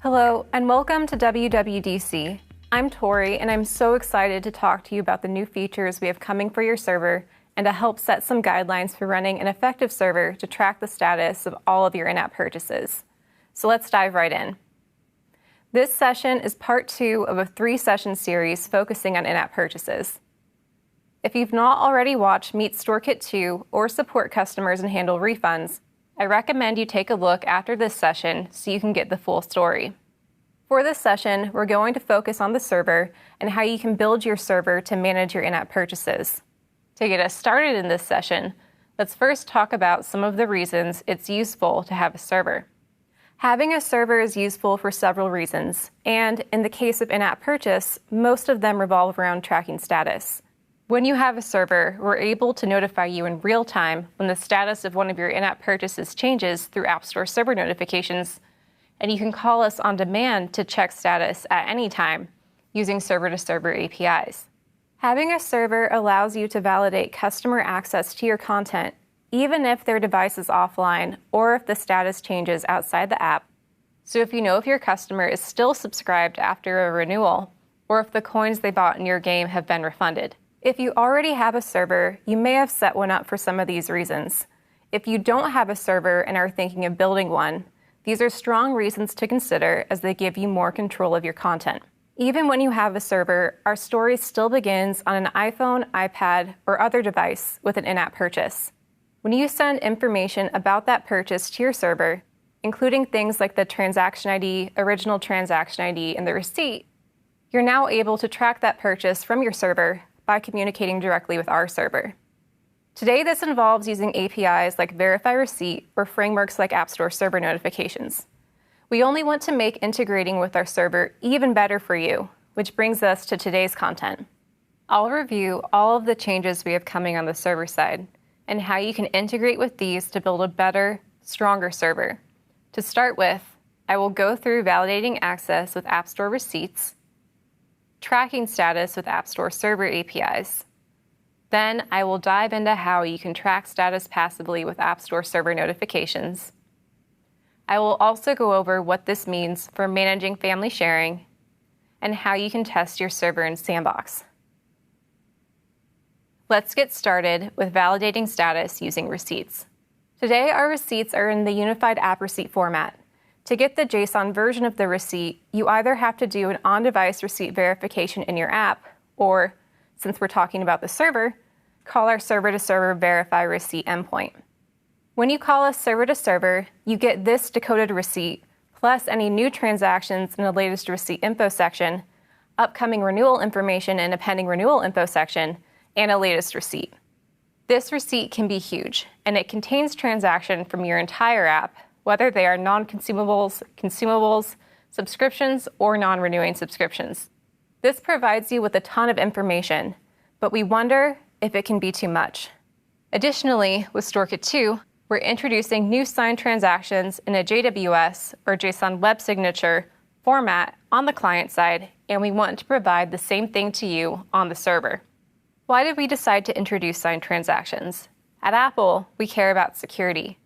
Hello, and welcome to WWDC. I'm Tori, and I'm so excited to talk to you about the new features we have coming for your server and to help set some guidelines for running an effective server to track the status of all of your in-app purchases. So let's dive right in. This session is part 2 of a 3-session series focusing on in-app purchases. If you've not already watched Meet StoreKit 2 or support customers and handle refunds, I recommend you take a look after this session so you can get the full story. For this session, we're going to focus on the server and how you can build your server to manage your in-app purchases. To get us started in this session, let's first talk about some of the reasons it's useful to have a server. Having a server is useful for several reasons, and in the case of in-app purchase, most of them revolve around tracking status. When you have a server, we're able to notify you in real time when the status of one of your in-app purchases changes through App Store server notifications, and you can call us on demand to check status at any time using server-to-server APIs. Having a server allows you to validate customer access to your content, even if their device is offline or if the status changes outside the app. So if you know if your customer is still subscribed after a renewal, or if the coins they bought in your game have been refunded. If you already have a server, you may have set one up for some of these reasons. If you don't have a server and are thinking of building one, these are strong reasons to consider as they give you more control of your content. Even when you have a server, our story still begins on an iPhone, iPad, or other device with an in-app purchase. When you send information about that purchase to your server, including things like the transaction ID, original transaction ID, and the receipt, you're now able to track that purchase from your server by communicating directly with our server. Today, this involves using APIs like Verify Receipt or frameworks like App Store server notifications. We only want to make integrating with our server even better for you, which brings us to today's content. I'll review all of the changes we have coming on the server side and how you can integrate with these to build a better, stronger server. To start with, I will go through validating access with App Store receipts, tracking status with App Store server APIs. Then I will dive into how you can track status passively with App Store server notifications. I will also go over what this means for managing family sharing and how you can test your server in Sandbox. Let's get started with validating status using receipts. Today, our receipts are in the unified app receipt format. To get the JSON version of the receipt, you either have to do an on-device receipt verification in your app, or, since we're talking about the server, call our server-to-server verify receipt endpoint. When you call us server-to-server, you get this decoded receipt, plus any new transactions in the latest receipt info section, upcoming renewal information in a pending renewal info section, and a latest receipt. This receipt can be huge, and it contains transactions from your entire app, whether they are non-consumables, consumables, subscriptions, or non-renewing subscriptions. This provides you with a ton of information, but we wonder if it can be too much. Additionally, with StoreKit 2, we're introducing new signed transactions in a JWS, or JSON Web Signature, format on the client side, and we want to provide the same thing to you on the server. Why did we decide to introduce signed transactions? At Apple, we care about security.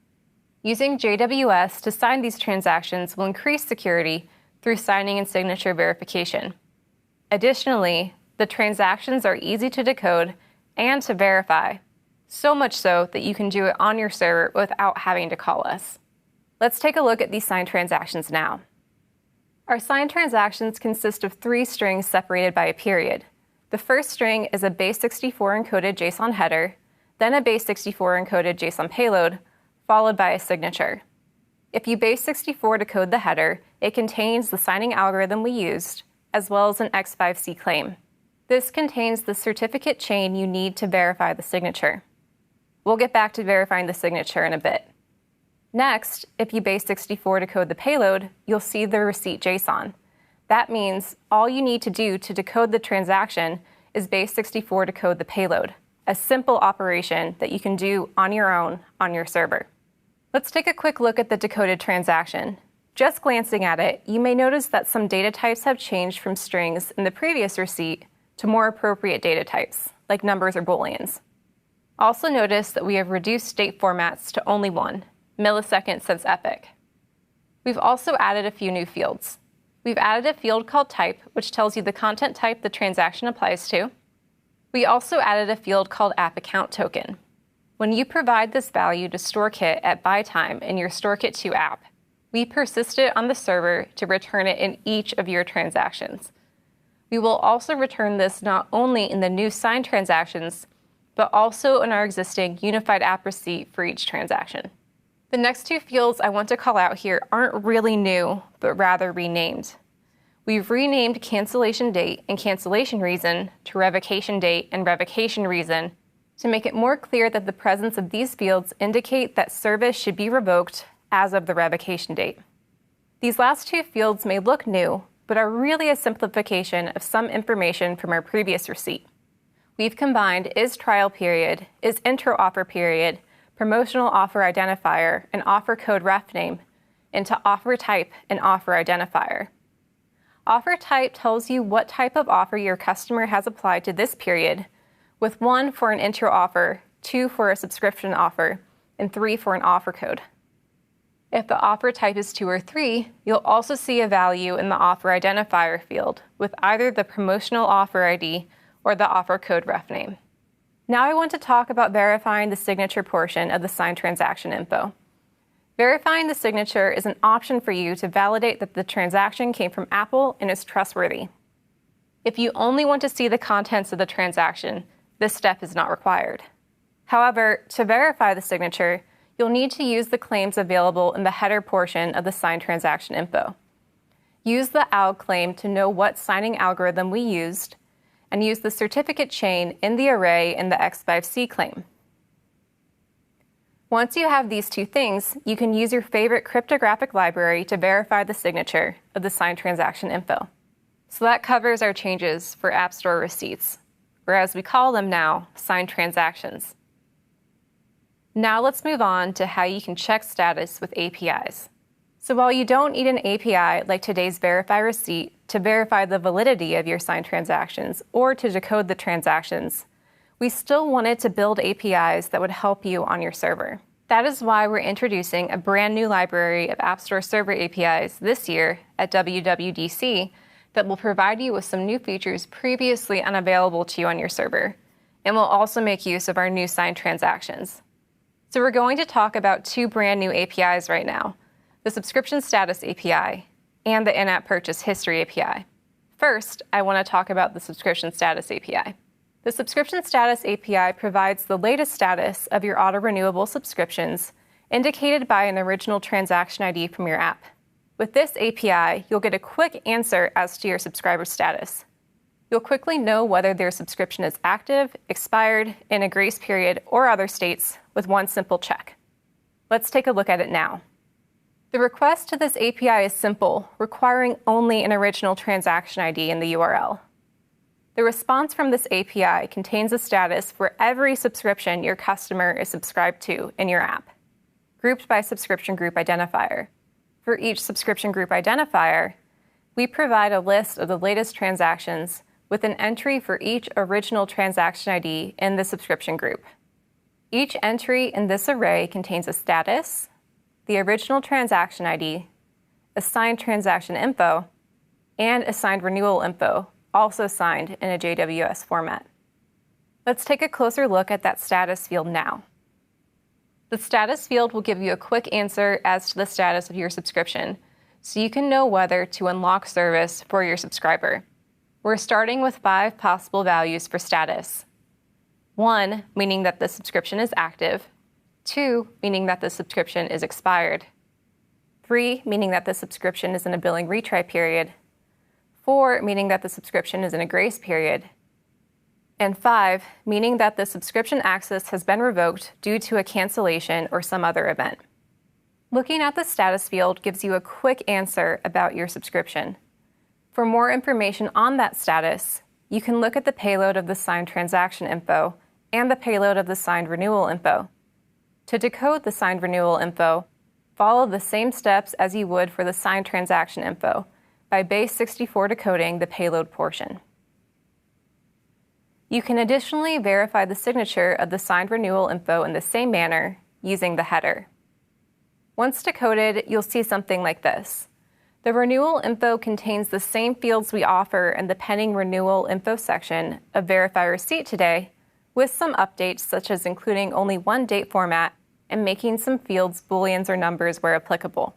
Using JWS to sign these transactions will increase security through signing and signature verification. Additionally, the transactions are easy to decode and to verify, so much so that you can do it on your server without having to call us. Let's take a look at these signed transactions now. Our signed transactions consist of 3 strings separated by a period. The first string is a base64 encoded JSON header, then a base64 encoded JSON payload, followed by a signature. If you base64 decode the header, it contains the signing algorithm we used, as well as an X5C claim. This contains the certificate chain you need to verify the signature. We'll get back to verifying the signature in a bit. Next, if you base64 decode the payload, you'll see the receipt JSON. That means all you need to do to decode the transaction is base64 decode the payload, a simple operation that you can do on your own on your server. Let's take a quick look at the decoded transaction. Just glancing at it, you may notice that some data types have changed from strings in the previous receipt to more appropriate data types, like numbers or booleans. Also notice that we have reduced date formats to only 1, millisecond since epoch. We've also added a few new fields. We've added a field called type, which tells you the content type the transaction applies to. We also added a field called app account token. When you provide this value to StoreKit at buy time in your StoreKit2 app, we persist it on the server to return it in each of your transactions. We will also return this not only in the new signed transactions, but also in our existing unified app receipt for each transaction. The next two fields I want to call out here aren't really new, but rather renamed. We've renamed cancellation date and cancellation reason to revocation date and revocation reason to make it more clear that the presence of these fields indicate that service should be revoked as of the revocation date. These last two fields may look new, but are really a simplification of some information from our previous receipt. We've combined is trial period, is intro offer period, promotional offer identifier, and offer code ref name into offer type and offer identifier. Offer type tells you what type of offer your customer has applied to this period, with 1 for an intro offer, 2 for a subscription offer, and 3 for an offer code. If the offer type is 2 or 3, you'll also see a value in the offer identifier field with either the promotional offer ID or the offer code ref name. Now I want to talk about verifying the signature portion of the signed transaction info. Verifying the signature is an option for you to validate that the transaction came from Apple and is trustworthy. If you only want to see the contents of the transaction, this step is not required. However, to verify the signature, you'll need to use the claims available in the header portion of the signed transaction info. Use the ALG claim to know what signing algorithm we used, and use the certificate chain in the array in the X5C claim. Once you have these two things, you can use your favorite cryptographic library to verify the signature of the signed transaction info. So that covers our changes for App Store receipts, or as we call them now, signed transactions. Now let's move on to how you can check status with APIs. So while you don't need an API like today's Verify Receipt to verify the validity of your signed transactions or to decode the transactions, we still wanted to build APIs that would help you on your server. That is why we're introducing a brand new library of App Store server APIs this year at WWDC that will provide you with some new features previously unavailable to you on your server, and will also make use of our new signed transactions. So we're going to talk about two brand new APIs right now, the Subscription Status API and the In-App Purchase History API. First, I want to talk about the Subscription Status API. The Subscription Status API provides the latest status of your auto-renewable subscriptions, indicated by an original transaction ID from your app. With this API, you'll get a quick answer as to your subscriber status. You'll quickly know whether their subscription is active, expired, in a grace period, or other states with one simple check. Let's take a look at it now. The request to this API is simple, requiring only an original transaction ID in the URL. The response from this API contains a status for every subscription your customer is subscribed to in your app, grouped by subscription group identifier. For each subscription group identifier, we provide a list of the latest transactions with an entry for each original transaction ID in the subscription group. Each entry in this array contains a status, the original transaction ID, assigned transaction info, and assigned renewal info, also signed in a JWS format. Let's take a closer look at that status field now. The status field will give you a quick answer as to the status of your subscription, so you can know whether to unlock service for your subscriber. We're starting with 5 possible values for status. 1, meaning that the subscription is active. 2, meaning that the subscription is expired. 3, meaning that the subscription is in a billing retry period. 4, meaning that the subscription is in a grace period. And 5, meaning that the subscription access has been revoked due to a cancellation or some other event. Looking at the status field gives you a quick answer about your subscription. For more information on that status, you can look at the payload of the signed transaction info and the payload of the signed renewal info. To decode the signed renewal info, follow the same steps as you would for the signed transaction info by base 64 decoding the payload portion. You can additionally verify the signature of the signed renewal info in the same manner using the header. Once decoded, you'll see something like this. The renewal info contains the same fields we offer in the pending renewal info section of Verify Receipt today, with some updates such as including only one date format and making some fields booleans or numbers where applicable.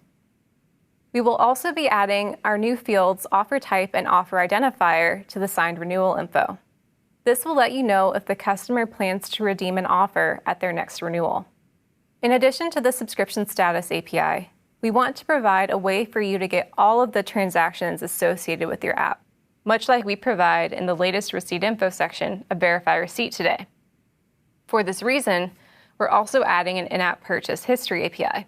We will also be adding our new fields offer type and offer identifier to the signed renewal info. This will let you know if the customer plans to redeem an offer at their next renewal. In addition to the subscription status API, we want to provide a way for you to get all of the transactions associated with your app, much like we provide in the latest receipt info section of Verify Receipt today. For this reason, we're also adding an in-app purchase history API.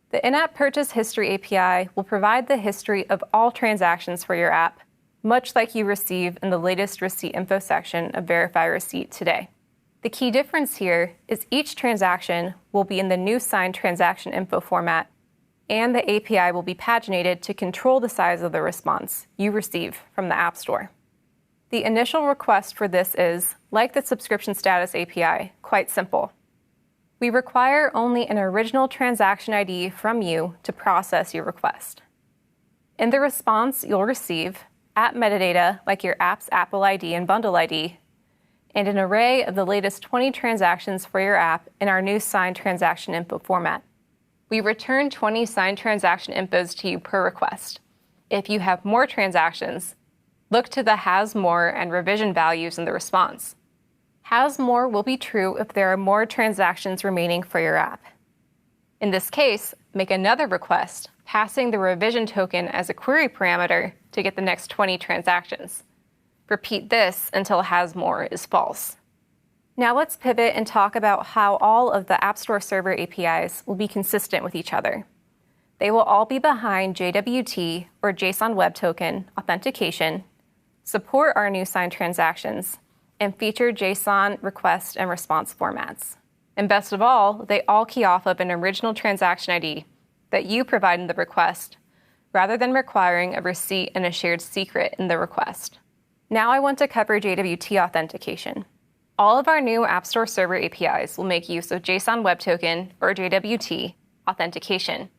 The in-app purchase history API will provide the history of all transactions for your app, much like you receive in the latest receipt info section of Verify Receipt today. The key difference here is each transaction will be in the new signed transaction info format, and the API will be paginated to control the size of the response you receive from the App Store. The initial request for this is, like the subscription status API, quite simple. We require only an original transaction ID from you to process your request. In the response, you'll receive app metadata like your app's Apple ID and bundle ID, and an array of the latest 20 transactions for your app in our new signed transaction info format. We return 20 signed transaction infos to you per request. If you have more transactions, look to the has more and revision values in the response. Has more will be true if there are more transactions remaining for your app. In this case, make another request, passing the revision token as a query parameter to get the next 20 transactions. Repeat this until has more is false. Now let's pivot and talk about how all of the App Store server APIs will be consistent with each other. They will all be behind JWT or JSON Web Token authentication, support our new signed transactions, and feature JSON request and response formats. And best of all, they all key off of an original transaction ID that you provide in the request, rather than requiring a receipt and a shared secret in the request. Now I want to cover JWT authentication. All of our new App Store server APIs will make use of JSON Web Token, or JWT, authentication.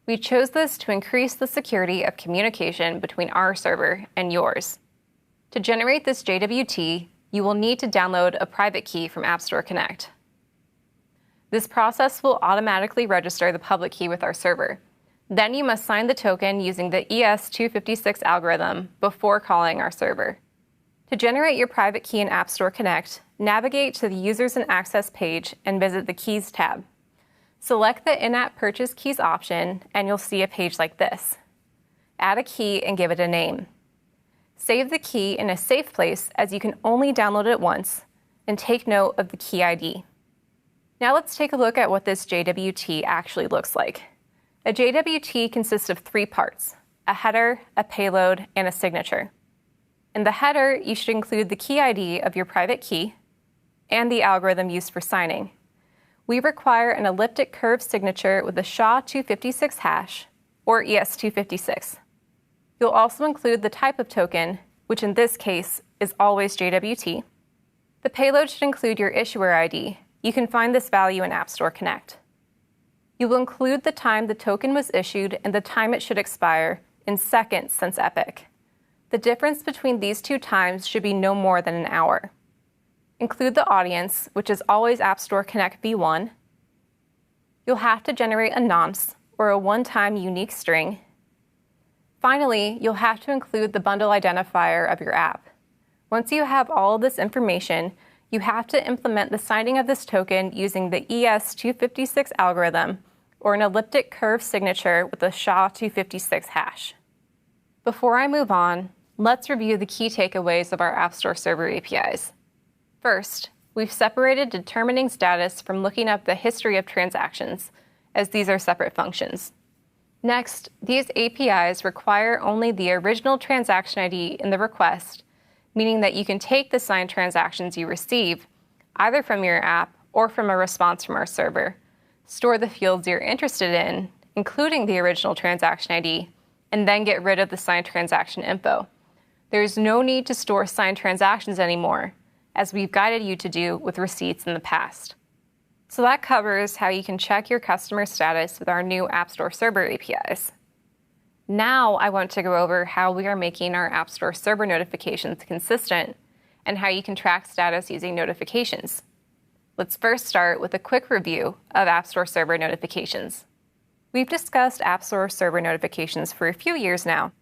We chose this to increase the security of communication between our server and yours. To generate this JWT, you will need to download a private key from App Store Connect. This process will automatically register the public key with our server. Then you must sign the token using the ES256 algorithm before calling our server. To generate your private key in App Store Connect, navigate to the Users and Access page and visit the Keys tab. Select the In-App Purchase Keys option and you'll see a page like this. Add a key and give it a name. Save the key in a safe place as you can only download it once, and take note of the key ID. Now let's take a look at what this JWT actually looks like. A JWT consists of three parts: a header, a payload, and a signature. In the header, you should include the key ID of your private key and the algorithm used for signing. We require an elliptic curve signature with a SHA-256 hash, or ES256. You'll also include the type of token, which in this case is always JWT. The payload should include your issuer ID. You can find this value in App Store Connect. You will include the time the token was issued and the time it should expire in seconds since epoch. The difference between these two times should be no more than an hour. Include the audience, which is always App Store Connect v1. You'll have to generate a nonce, or a one-time unique string. Finally, you'll have to include the bundle identifier of your app. Once you have all of this information, you have to implement the signing of this token using the ES256 algorithm or an elliptic curve signature with a SHA-256 hash. Before I move on, let's review the key takeaways of our App Store server APIs. First, we've separated determining status from looking up the history of transactions, as these are separate functions. Next, these APIs require only the original transaction ID in the request, meaning that you can take the signed transactions you receive, either from your app or from a response from our server, store the fields you're interested in, including the original transaction ID, and then get rid of the signed transaction info. There's no need to store signed transactions anymore, as we've guided you to do with receipts in the past. So that covers how you can check your customer status with our new App Store server APIs. Now I want to go over how we are making our App Store server notifications consistent and how you can track status using notifications. Let's first start with a quick review of App Store server notifications. We've discussed App Store server notifications for a few years now,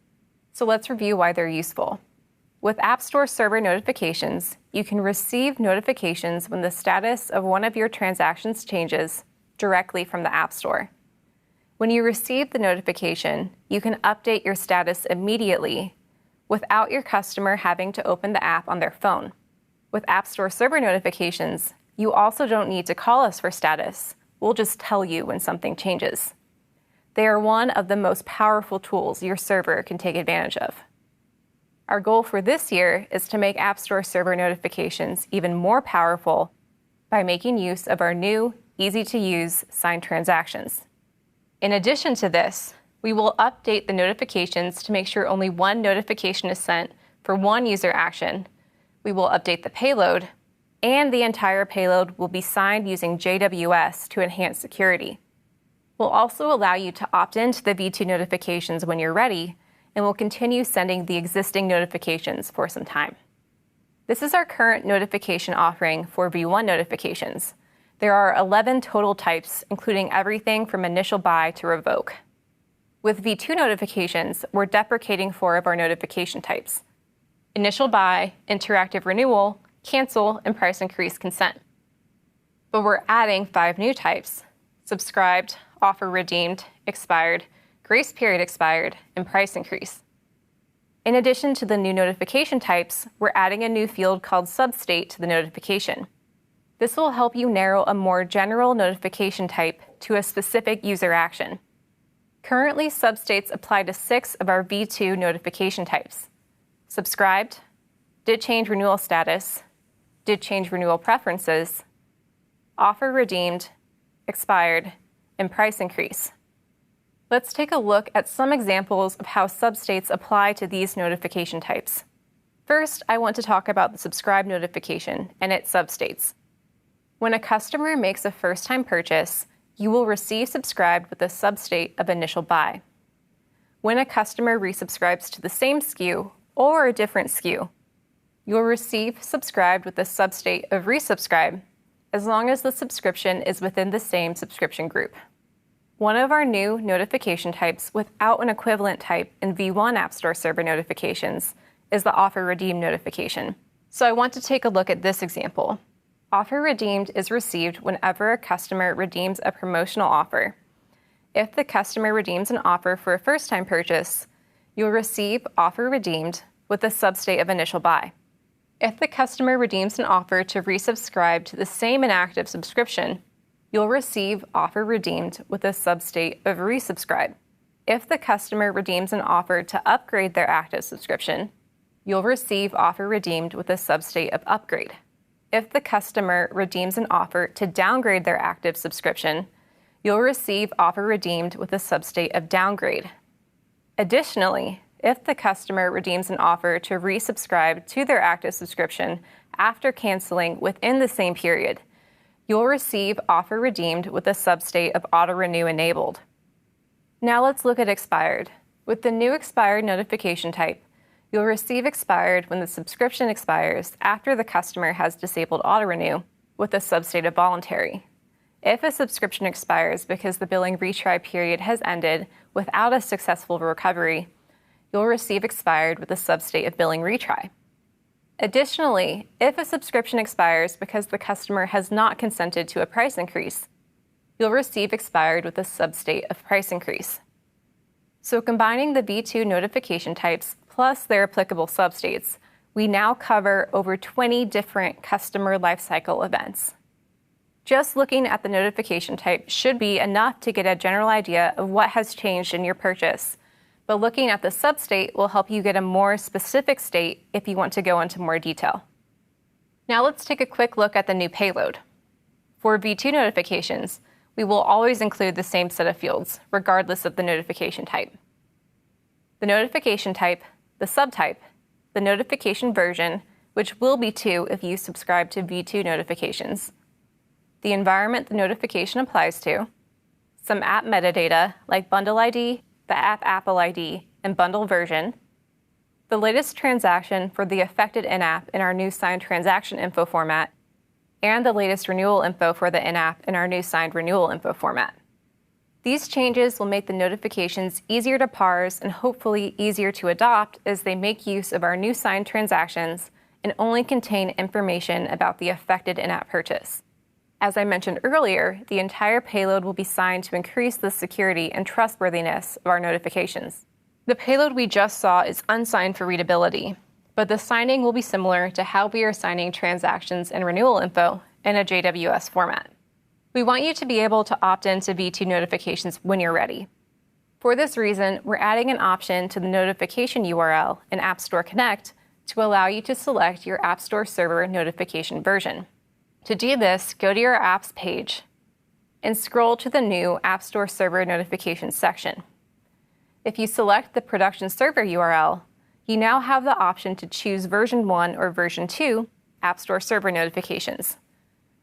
so let's review why they're useful. With App Store server notifications, you can receive notifications when the status of one of your transactions changes directly from the App Store. When you receive the notification, you can update your status immediately without your customer having to open the app on their phone. With App Store server notifications, you also don't need to call us for status. We'll just tell you when something changes. They are one of the most powerful tools your server can take advantage of. Our goal for this year is to make App Store server notifications even more powerful by making use of our new, easy-to-use signed transactions. In addition to this, we will update the notifications to make sure only one notification is sent for one user action. We will update the payload, and the entire payload will be signed using JWS to enhance security. We'll also allow you to opt into the V2 notifications when you're ready, and we'll continue sending the existing notifications for some time. This is our current notification offering for V1 notifications. There are 11 total types, including everything from initial buy to revoke. With V2 notifications, we're deprecating 4 of our notification types: initial buy, interactive renewal, cancel, and price increase consent. But we're adding 5 new types: subscribed, offer redeemed, expired, grace period expired, and price increase. In addition to the new notification types, we're adding a new field called substate to the notification. This will help you narrow a more general notification type to a specific user action. Currently, substates apply to 6 of our V2 notification types: subscribed, did change renewal status, did change renewal preferences, offer redeemed, expired, and price increase. Let's take a look at some examples of how substates apply to these notification types. First, I want to talk about the subscribe notification and its substates. When a customer makes a first-time purchase, you will receive subscribed with a substate of initial buy. When a customer resubscribes to the same SKU or a different SKU, you'll receive subscribed with a substate of resubscribe as long as the subscription is within the same subscription group. One of our new notification types without an equivalent type in V1 App Store server notifications is the offer redeemed notification. So I want to take a look at this example. Offer redeemed is received whenever a customer redeems a promotional offer. If the customer redeems an offer for a first-time purchase, you'll receive offer redeemed with a substate of initial buy. If the customer redeems an offer to resubscribe to the same inactive subscription, you'll receive offer redeemed with a substate of resubscribe. If the customer redeems an offer to upgrade their active subscription, you'll receive offer redeemed with a substate of upgrade. If the customer redeems an offer to downgrade their active subscription, you'll receive offer redeemed with a substate of downgrade. Additionally, if the customer redeems an offer to resubscribe to their active subscription after canceling within the same period, you'll receive offer redeemed with a substate of auto-renew enabled. Now let's look at expired. With the new expired notification type, you'll receive expired when the subscription expires after the customer has disabled auto-renew with a substate of voluntary. If a subscription expires because the billing retry period has ended without a successful recovery, you'll receive expired with a substate of billing retry. Additionally, if a subscription expires because the customer has not consented to a price increase, you'll receive expired with a substate of price increase. So combining the V2 notification types plus their applicable substates, we now cover over 20 different customer lifecycle events. Just looking at the notification type should be enough to get a general idea of what has changed in your purchase, but looking at the substate will help you get a more specific state if you want to go into more detail. Now let's take a quick look at the new payload. For V2 notifications, we will always include the same set of fields, regardless of the notification type. The notification type, the subtype, the notification version, which will be 2 if you subscribe to V2 notifications, the environment the notification applies to, some app metadata like bundle ID, the app Apple ID, and bundle version, the latest transaction for the affected in-app in our new signed transaction info format, and the latest renewal info for the in-app in our new signed renewal info format. These changes will make the notifications easier to parse and hopefully easier to adopt as they make use of our new signed transactions and only contain information about the affected in-app purchase. As I mentioned earlier, the entire payload will be signed to increase the security and trustworthiness of our notifications. The payload we just saw is unsigned for readability, but the signing will be similar to how we are signing transactions and renewal info in a JWS format. We want you to be able to opt in to V2 notifications when you're ready. For this reason, we're adding an option to the notification URL in App Store Connect to allow you to select your App Store server notification version. To do this, go to your apps page and scroll to the new App Store server notifications section. If you select the production server URL, you now have the option to choose version 1 or version 2 App Store server notifications.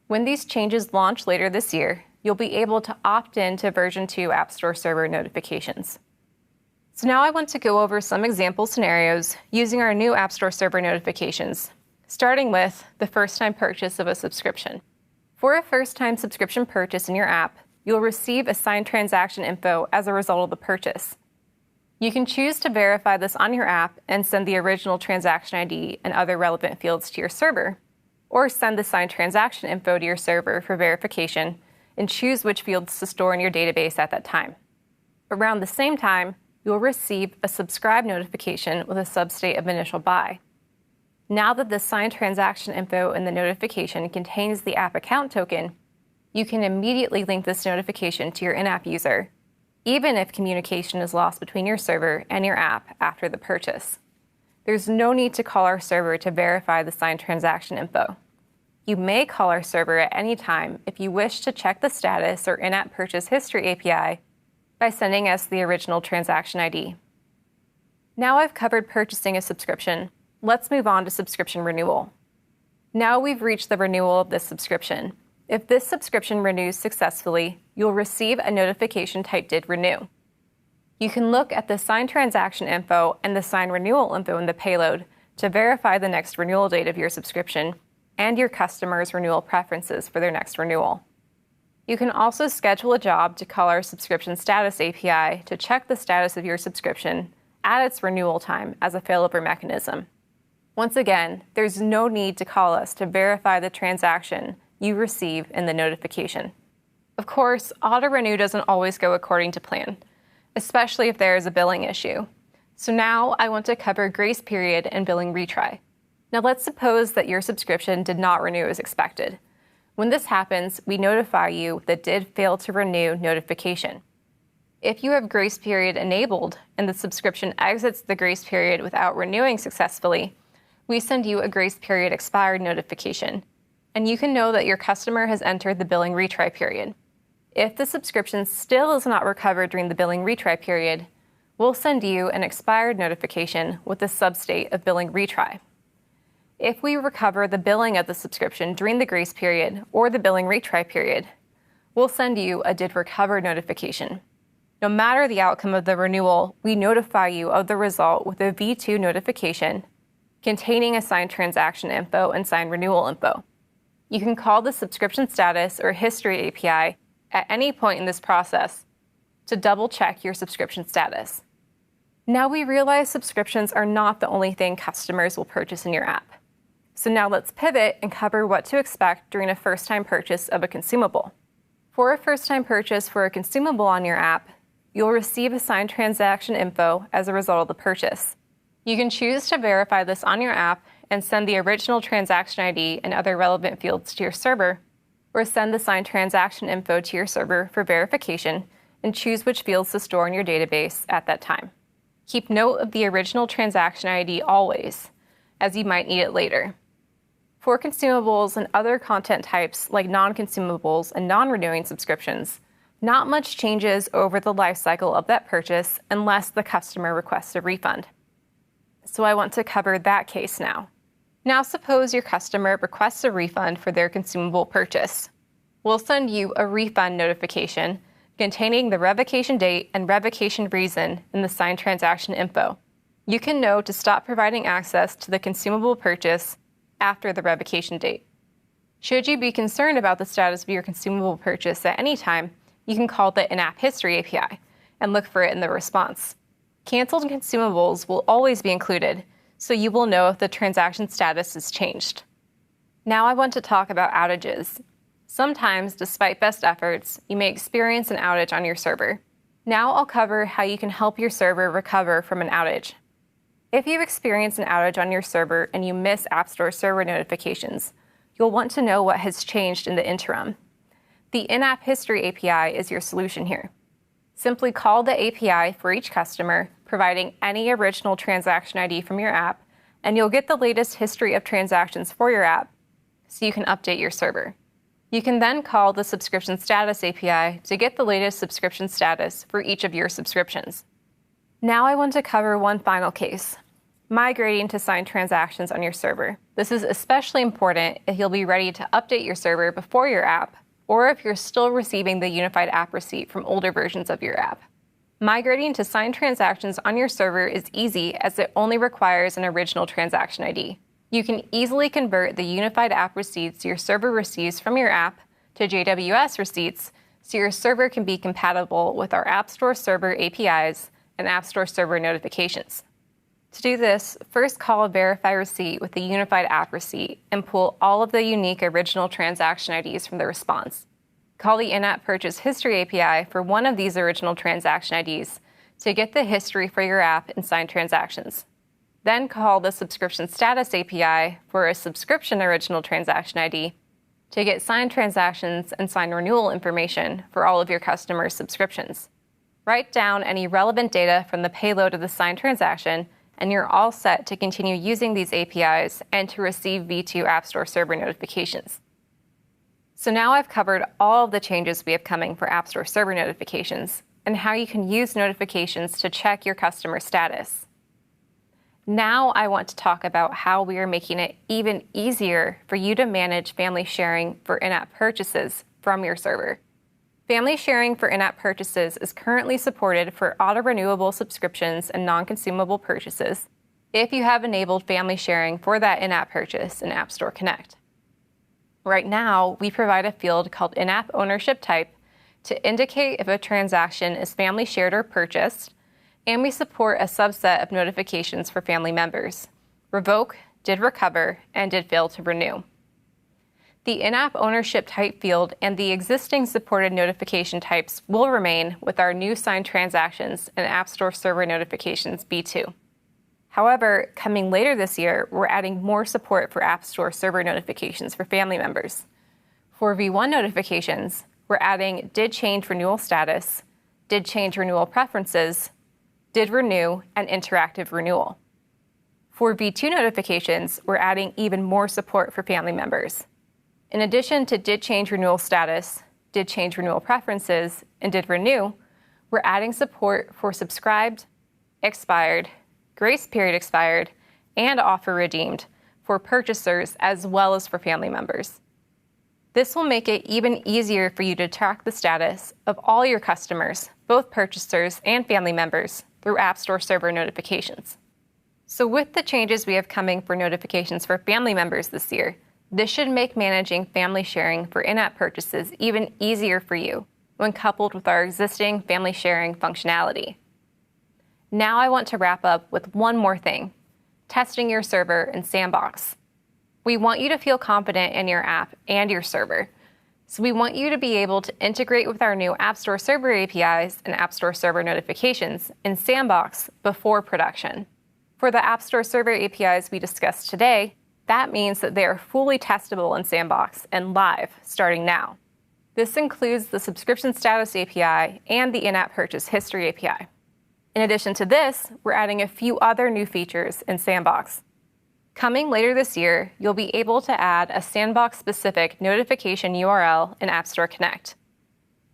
When these changes launch later this year, you'll be able to opt in to version 2 App Store server notifications. So now I want to go over some example scenarios using our new App Store server notifications, starting with the first-time purchase of a subscription. For a first-time subscription purchase in your app, you'll receive a signed transaction info as a result of the purchase. You can choose to verify this on your app and send the original transaction ID and other relevant fields to your server, or send the signed transaction info to your server for verification and choose which fields to store in your database at that time. Around the same time, you'll receive a subscribe notification with a substate of initial buy. Now that the signed transaction info in the notification contains the app account token, you can immediately link this notification to your in-app user, even if communication is lost between your server and your app after the purchase. There's no need to call our server to verify the signed transaction info. You may call our server at any time if you wish to check the status or in-app purchase history API by sending us the original transaction ID. Now I've covered purchasing a subscription, let's move on to subscription renewal. Now we've reached the renewal of this subscription. If this subscription renews successfully, you'll receive a notification type did renew. You can look at the signed transaction info and the signed renewal info in the payload to verify the next renewal date of your subscription and your customer's renewal preferences for their next renewal. You can also schedule a job to call our subscription status API to check the status of your subscription at its renewal time as a failover mechanism. Once again, there's no need to call us to verify the transaction you receive in the notification. Of course, auto-renew doesn't always go according to plan, especially if there is a billing issue. So now I want to cover grace period and billing retry. Now let's suppose that your subscription did not renew as expected. When this happens, we notify you with the did fail to renew notification. If you have grace period enabled and the subscription exits the grace period without renewing successfully, we send you a grace period expired notification, and you can know that your customer has entered the billing retry period. If the subscription still is not recovered during the billing retry period, we'll send you an expired notification with the substate of billing retry. If we recover the billing of the subscription during the grace period or the billing retry period, we'll send you a did recover notification. No matter the outcome of the renewal, we notify you of the result with a V2 notification containing a signed transaction info and signed renewal info. You can call the subscription status or history API at any point in this process to double-check your subscription status. Now we realize subscriptions are not the only thing customers will purchase in your app. So now let's pivot and cover what to expect during a first-time purchase of a consumable. For a first-time purchase for a consumable on your app, you'll receive a signed transaction info as a result of the purchase. You can choose to verify this on your app and send the original transaction ID and other relevant fields to your server, or send the signed transaction info to your server for verification and choose which fields to store in your database at that time. Keep note of the original transaction ID always, as you might need it later. For consumables and other content types like non-consumables and non-renewing subscriptions, not much changes over the life cycle of that purchase unless the customer requests a refund. So I want to cover that case now. Now suppose your customer requests a refund for their consumable purchase. We'll send you a refund notification containing the revocation date and revocation reason in the signed transaction info. You can know to stop providing access to the consumable purchase after the revocation date. Should you be concerned about the status of your consumable purchase at any time, you can call the In-App History API and look for it in the response. Canceled consumables will always be included, so you will know if the transaction status is changed. Now I want to talk about outages. Sometimes, despite best efforts, you may experience an outage on your server. Now I'll cover how you can help your server recover from an outage. If you experience an outage on your server and you miss App Store server notifications, you'll want to know what has changed in the interim. The In-App History API is your solution here. Simply call the API for each customer, providing any original transaction ID from your app, and you'll get the latest history of transactions for your app so you can update your server. You can then call the Subscription Status API to get the latest subscription status for each of your subscriptions. Now I want to cover one final case, migrating to signed transactions on your server. This is especially important if you'll be ready to update your server before your app, or if you're still receiving the unified app receipt from older versions of your app. Migrating to signed transactions on your server is easy as it only requires an original transaction ID. You can easily convert the unified app receipts your server receives from your app to JWS receipts so your server can be compatible with our App Store server APIs and App Store server notifications. To do this, first call a verify receipt with the unified app receipt and pull all of the unique original transaction IDs from the response. Call the In-App Purchase History API for one of these original transaction IDs to get the history for your app and signed transactions. Then call the Subscription Status API for a subscription original transaction ID to get signed transactions and signed renewal information for all of your customers' subscriptions. Write down any relevant data from the payload of the signed transaction, and you're all set to continue using these APIs and to receive V2 App Store server notifications. So now I've covered all of the changes we have coming for App Store server notifications and how you can use notifications to check your customer status. Now I want to talk about how we are making it even easier for you to manage family sharing for in-app purchases from your server. Family sharing for in-app purchases is currently supported for auto-renewable subscriptions and non-consumable purchases if you have enabled family sharing for that in-app purchase in App Store Connect. Right now, we provide a field called In-App Ownership Type to indicate if a transaction is family shared or purchased, and we support a subset of notifications for family members: revoke, did recover, and did fail to renew. The In-App Ownership Type field and the existing supported notification types will remain with our new signed transactions and App Store server notifications V2. However, coming later this year, we're adding more support for App Store server notifications for family members. For V1 notifications, we're adding did change renewal status, did change renewal preferences, did renew, and interactive renewal. For V2 notifications, we're adding even more support for family members. In addition to did change renewal status, did change renewal preferences, and did renew, we're adding support for subscribed, expired, grace period expired, and offer redeemed for purchasers as well as for family members. This will make it even easier for you to track the status of all your customers, both purchasers and family members, through App Store server notifications. So with the changes we have coming for notifications for family members this year, this should make managing family sharing for in-app purchases even easier for you when coupled with our existing family sharing functionality. Now I want to wrap up with one more thing: testing your server in Sandbox. We want you to feel confident in your app and your server, so we want you to be able to integrate with our new App Store server APIs and App Store server notifications in Sandbox before production. For the App Store server APIs we discussed today, that means that they are fully testable in Sandbox and live starting now. This includes the Subscription Status API and the In-App Purchase History API. In addition to this, we're adding a few other new features in Sandbox. Coming later this year, you'll be able to add a Sandbox-specific notification URL in App Store Connect.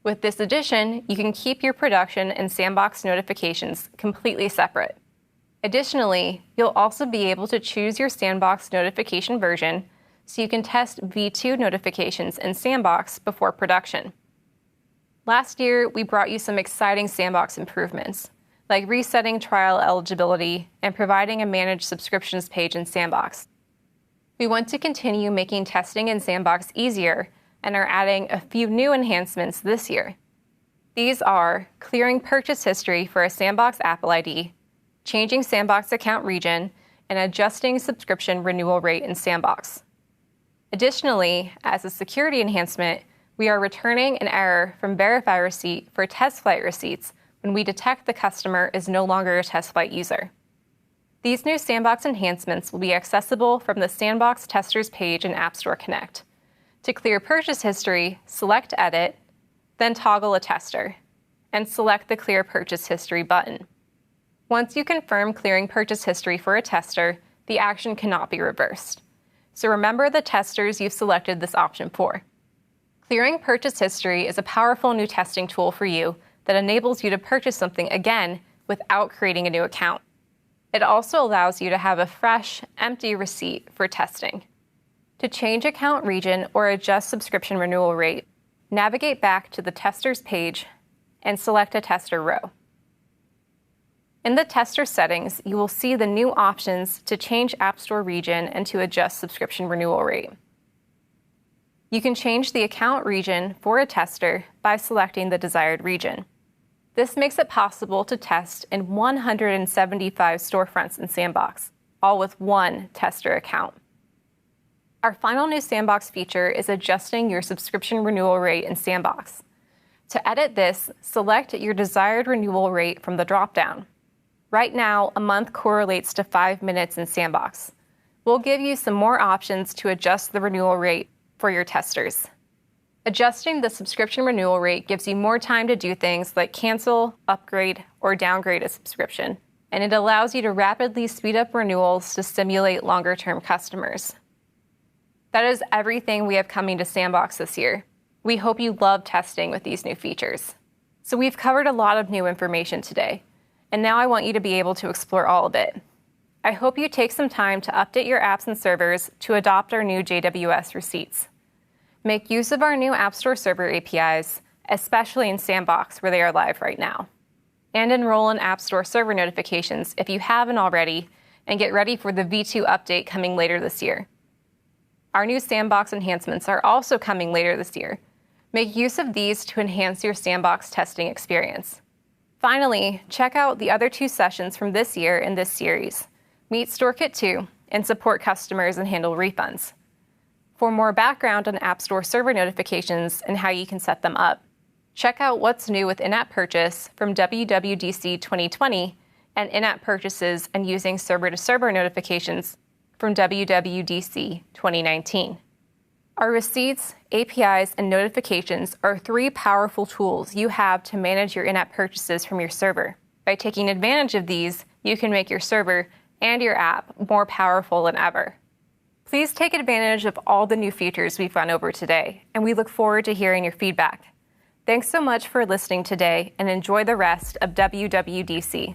With this addition, you can keep your production and Sandbox notifications completely separate. Additionally, you'll also be able to choose your Sandbox notification version so you can test V2 notifications in Sandbox before production. Last year, we brought you some exciting Sandbox improvements, like resetting trial eligibility and providing a managed subscriptions page in Sandbox. We want to continue making testing in Sandbox easier and are adding a few new enhancements this year. These are clearing purchase history for a Sandbox Apple ID, changing Sandbox account region, and adjusting subscription renewal rate in Sandbox. Additionally, as a security enhancement, we are returning an error from Verify Receipt for test flight receipts when we detect the customer is no longer a test flight user. These new Sandbox enhancements will be accessible from the Sandbox Testers page in App Store Connect. To clear purchase history, select Edit, then toggle a tester, and select the Clear Purchase History button. Once you confirm clearing purchase history for a tester, the action cannot be reversed. So remember the testers you've selected this option for. Clearing purchase history is a powerful new testing tool for you that enables you to purchase something again without creating a new account. It also allows you to have a fresh, empty receipt for testing. To change account region or adjust subscription renewal rate, navigate back to the Testers page and select a tester row. In the tester settings, you will see the new options to change App Store region and to adjust subscription renewal rate. You can change the account region for a tester by selecting the desired region. This makes it possible to test in 175 storefronts in Sandbox, all with one tester account. Our final new Sandbox feature is adjusting your subscription renewal rate in Sandbox. To edit this, select your desired renewal rate from the dropdown. Right now, a month correlates to 5 minutes in Sandbox. We'll give you some more options to adjust the renewal rate for your testers. Adjusting the subscription renewal rate gives you more time to do things like cancel, upgrade, or downgrade a subscription, and it allows you to rapidly speed up renewals to stimulate longer-term customers. That is everything we have coming to Sandbox this year. We hope you love testing with these new features. So we've covered a lot of new information today, and now I want you to be able to explore all of it. I hope you take some time to update your apps and servers to adopt our new JWS receipts. Make use of our new App Store server APIs, especially in Sandbox where they are live right now. And enroll in App Store server notifications if you haven't already, and get ready for the V2 update coming later this year. Our new Sandbox enhancements are also coming later this year. Make use of these to enhance your Sandbox testing experience. Finally, check out the other 2 sessions from this year in this series. Meet StoreKit 2 and support customers and handle refunds. For more background on App Store server notifications and how you can set them up, check out what's new with in-app purchase from WWDC21 and in-app purchases and using server-to-server notifications from WWDC 2019. Our receipts, APIs, and notifications are 3 powerful tools you have to manage your in-app purchases from your server. By taking advantage of these, you can make your server and your app more powerful than ever. Please take advantage of all the new features we've gone over today, and we look forward to hearing your feedback. Thanks so much for listening today, and enjoy the rest of WWDC.